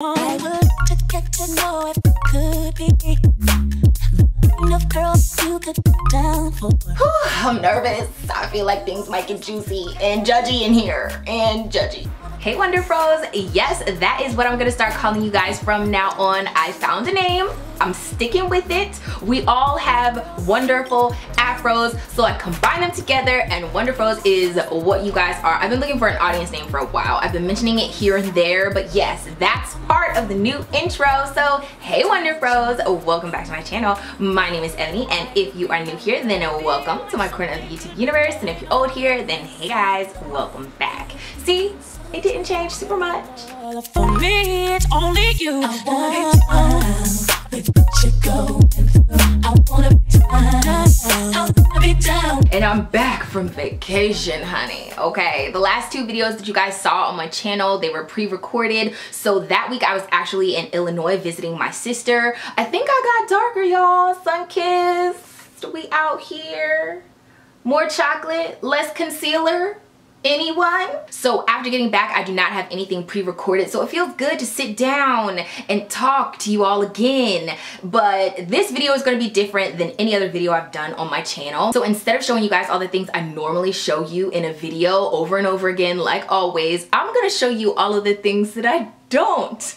I would get to know if it could be the kind of girl you could put down for. I'm nervous. I feel like things might get juicy and judgy in here. Hey Wonder Pros, yes, that is what I'm gonna start calling you guys from now on. I found a name, I'm sticking with it. We all have wonderful afros, so I combine them together and Wonder Pros is what you guys are. I've been looking for an audience name for a while. I've been mentioning it here and there, but yes, that's part of the new intro. So hey Wonder Pros, welcome back to my channel. My name is Ebony, and if you are new here, then welcome to my corner of the YouTube universe. And if you're old here, then hey guys, welcome back. See? It didn't change super much. For me, it's only you. I wanna be down. And I'm back from vacation, honey. Okay, the last two videos that you guys saw on my channel, they were pre-recorded. So that week I was actually in Illinois visiting my sister. I think I got darker, y'all. Sun-kissed. We out here. More chocolate, less concealer. Anyone? So after getting back, I do not have anything pre-recorded, so it feels good to sit down and talk to you all again. But this video is going to be different than any other video I've done on my channel. So instead of showing you guys all the things I normally show you in a video over and over again, like always, I'm going to show you all of the things that I don't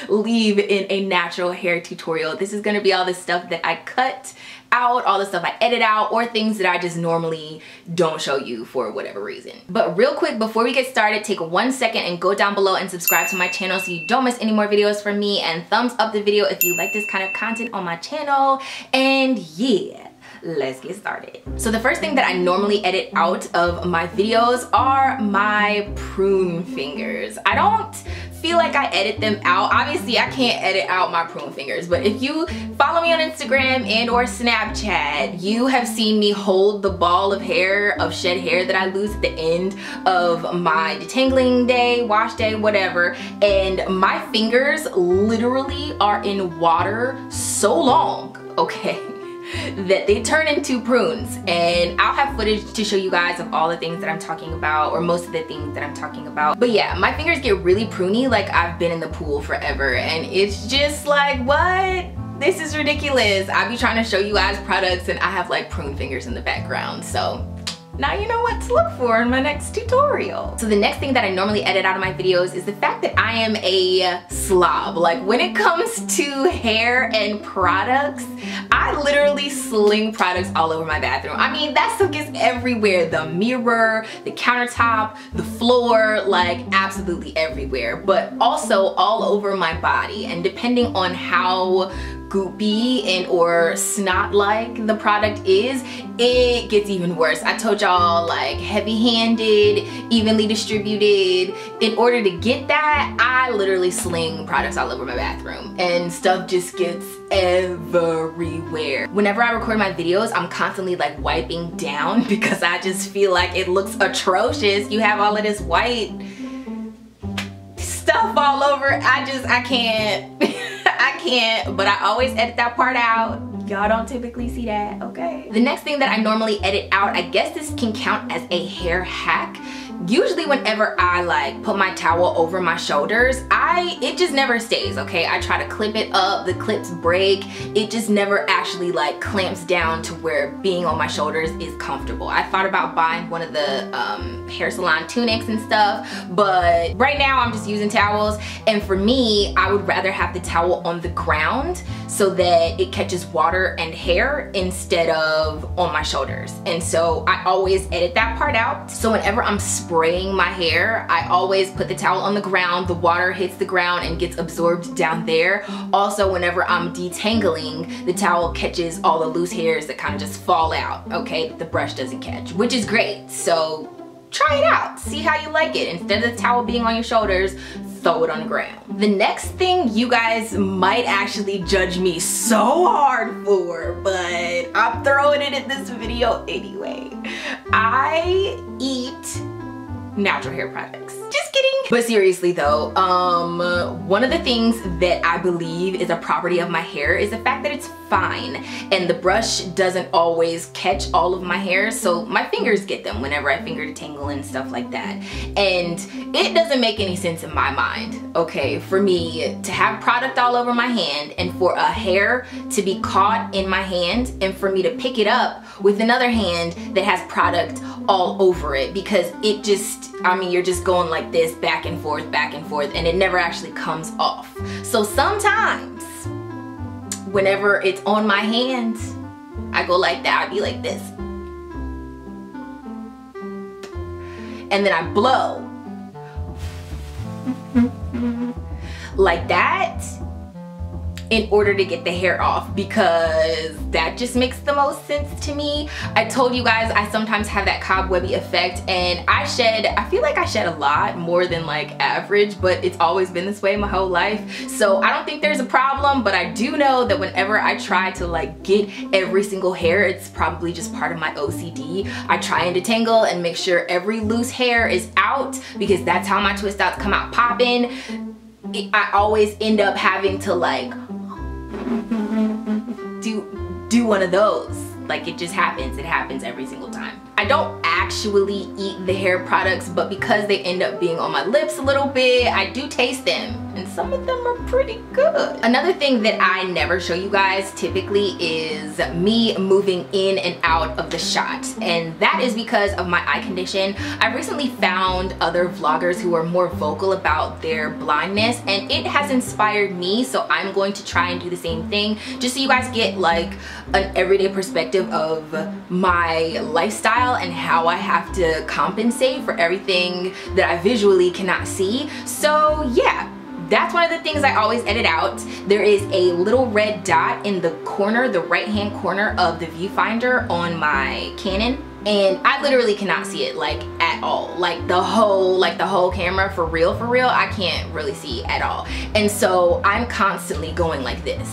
leave in a natural hair tutorial. This is going to be all the stuff that I cut out, all the stuff I edit out, or things that I just normally don't show you for whatever reason. But real quick, before we get started, take 1 second and go down below and subscribe to my channel so you don't miss any more videos from me, and thumbs up the video if you like this kind of content on my channel. And yeah, let's get started. So the first thing that I normally edit out of my videos are my prune fingers. I don't feel like I edit them out. Obviously I can't edit out my prune fingers, but if you follow me on Instagram and or Snapchat, you have seen me hold the ball of hair, of shed hair that I lose at the end of my detangling day, wash day, whatever, and my fingers literally are in water so long, okay, that they turn into prunes. And I'll have footage to show you guys of all the things that I'm talking about, or most of the things that I'm talking about. But yeah, my fingers get really pruny, like I've been in the pool forever, and it's just like, what? This is ridiculous. I be trying to show you guys products and I have like prune fingers in the background, so now you know what to look for in my next tutorial. So the next thing that I normally edit out of my videos is the fact that I am a slob. Like when it comes to hair and products, I literally sling products all over my bathroom. I mean, that stuff gets everywhere. The mirror, the countertop, the floor, like absolutely everywhere. But also all over my body. And depending on how goopy and or snot-like the product is, it gets even worse. I told y'all, like heavy-handed, evenly distributed. In order to get that, I literally sling products all over my bathroom and stuff just gets everywhere. Whenever I record my videos, I'm constantly like wiping down because I just feel like it looks atrocious. You have all of this white stuff all over. I can't. I can't, but I always edit that part out. Y'all don't typically see that, okay? The next thing that I normally edit out, I guess this can count as a hair hack. Usually whenever I like put my towel over my shoulders, it just never stays, okay? I try to clip it up, the clips break. It just never actually like clamps down to where being on my shoulders is comfortable. I thought about buying one of the hair salon tunics and stuff, but right now I'm just using towels. And for me, I would rather have the towel on the ground so that it catches water and hair instead of on my shoulders. And so I always edit that part out. So whenever I'm spraying my hair, I always put the towel on the ground, the water hits the ground and gets absorbed down there. Also, whenever I'm detangling, the towel catches all the loose hairs that kind of just fall out, okay, that the brush doesn't catch, which is great. So try it out, see how you like it. Instead of the towel being on your shoulders, throw it on the ground. The next thing you guys might actually judge me so hard for, but I'm throwing it in this video anyway. I eat natural hair products. Just kidding. But seriously though, one of the things that I believe is a property of my hair is the fact that it's fine, and the brush doesn't always catch all of my hair, so my fingers get them whenever I finger detangle and stuff like that. And it doesn't make any sense in my mind, okay, for me to have product all over my hand and for a hair to be caught in my hand and for me to pick it up with another hand that has product all over it, because it just, I mean, you're just going like this back and forth, and it never actually comes off. So sometimes whenever it's on my hands, I go like that. I be like this, and then I blow like that in order to get the hair off, because that just makes the most sense to me. I told you guys I sometimes have that cobwebby effect, and I feel like I shed a lot more than like average, but it's always been this way my whole life. So I don't think there's a problem, but I do know that whenever I try to like get every single hair, it's probably just part of my OCD. I try and detangle and make sure every loose hair is out, because that's how my twist outs come out popping. I always end up having to like do one of those. Like, it just happens. It happens every single time. I don't actually eat the hair products, but because they end up being on my lips a little bit, I do taste them, and some of them are pretty good. Another thing that I never show you guys typically is me moving in and out of the shot, and that is because of my eye condition. I've recently found other vloggers who are more vocal about their blindness, and it has inspired me, so I'm going to try and do the same thing, just so you guys get like an everyday perspective of my lifestyle and how I have to compensate for everything that I visually cannot see. So yeah, that's one of the things I always edit out. There is a little red dot in the corner, the right hand corner of the viewfinder on my Canon, and I literally cannot see it like at all. Like the whole camera, for real, I can't really see at all. And so I'm constantly going like this,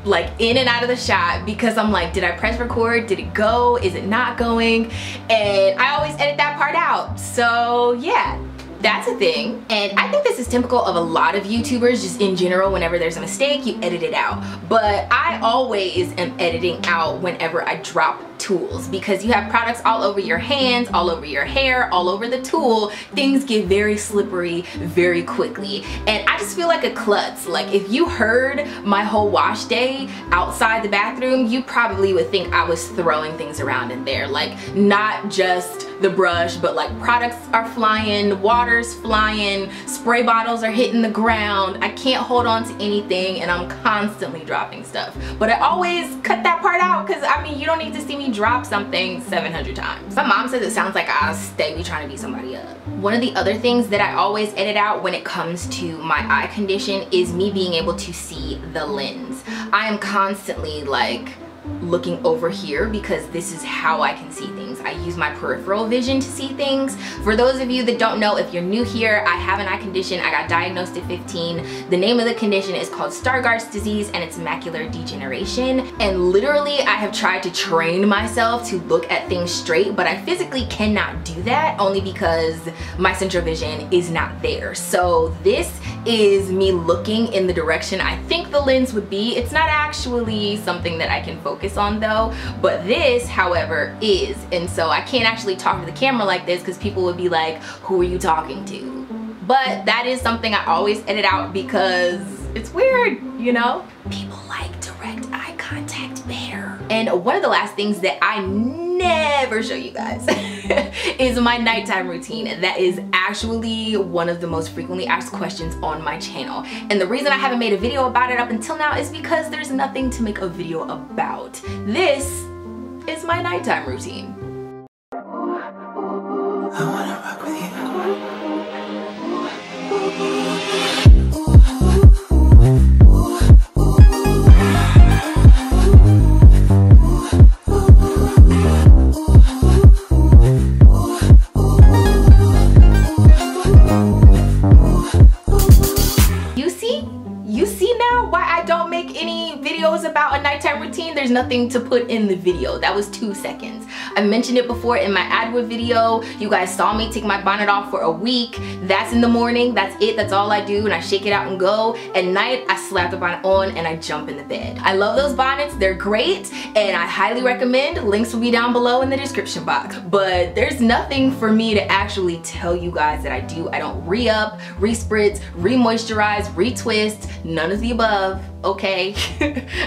like in and out of the shot, because I'm like, did I press record? Did it go? Is it not going? And I always edit that part out. So yeah, that's a thing. And I think this is typical of a lot of YouTubers, just in general. Whenever there's a mistake, you edit it out. But I always am editing out whenever I drop tools, because you have products all over your hands, all over your hair, all over the tool. Things get very slippery very quickly, and I just feel like a klutz. Like, if you heard my whole wash day outside the bathroom, you probably would think I was throwing things around in there, like not just the brush, but like products are flying, water's flying, spray bottles are hitting the ground. I can't hold on to anything, and I'm constantly dropping stuff. But I always cut that part out, because I mean, you don't need to see me drop something 700 times. My mom says it sounds like I stay be trying to beat somebody up. One of the other things that I always edit out when it comes to my eye condition is me being able to see the lens. I am constantly like looking over here, because this is how I can see things. I use my peripheral vision to see things. For those of you that don't know, if you're new here, I have an eye condition. I got diagnosed at 15. The name of the condition is called Stargardt's disease, and it's macular degeneration. And literally, I have tried to train myself to look at things straight, but I physically cannot do that, only because my central vision is not there. So this is me looking in the direction I think the lens would be. It's not actually something that I can focus on though, but this, however, is. And so I can't actually talk to the camera like this, because people would be like, who are you talking to? But that is something I always edit out, because it's weird, you know? People like direct eye contact better. And one of the last things that I never show you guys is my nighttime routine. That is actually one of the most frequently asked questions on my channel. And the reason I haven't made a video about it up until now is because there's nothing to make a video about. This is my nighttime routine. I wanna rock with you. About a nighttime routine. There's nothing to put in the video. That was 2 seconds. I mentioned it before in my AdWord video. You guys saw me take my bonnet off for a week. That's in the morning, that's it, that's all I do, and I shake it out and go. At night, I slap the bonnet on and I jump in the bed. I love those bonnets, they're great, and I highly recommend. Links will be down below in the description box. But there's nothing for me to actually tell you guys that I do. I don't re-up, re-spritz, re-moisturize, re-twist, none of the above, okay?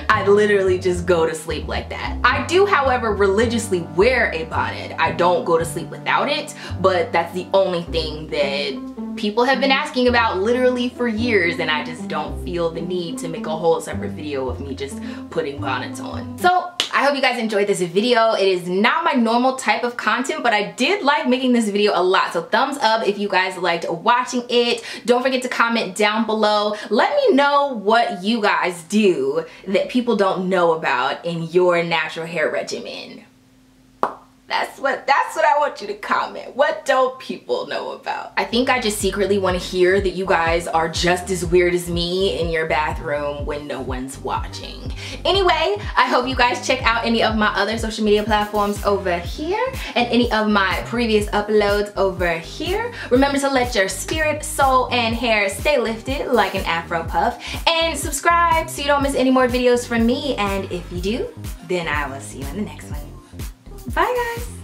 I literally just go to sleep like that. I do, however, religiously wear a bonnet. I don't go to sleep without it, but that's the only thing that people have been asking about literally for years, and I just don't feel the need to make a whole separate video of me just putting bonnets on. So I hope you guys enjoyed this video. It is not my normal type of content, but I did like making this video a lot. So thumbs up if you guys liked watching it. Don't forget to comment down below. Let me know what you guys do that people don't know about in your natural hair regimen. That's what I want you to comment. What don't people know about? I think I just secretly want to hear that you guys are just as weird as me in your bathroom when no one's watching. Anyway, I hope you guys check out any of my other social media platforms over here and any of my previous uploads over here. Remember to let your spirit, soul, and hair stay lifted like an Afro puff, and subscribe so you don't miss any more videos from me. And if you do, then I will see you in the next one. Bye guys!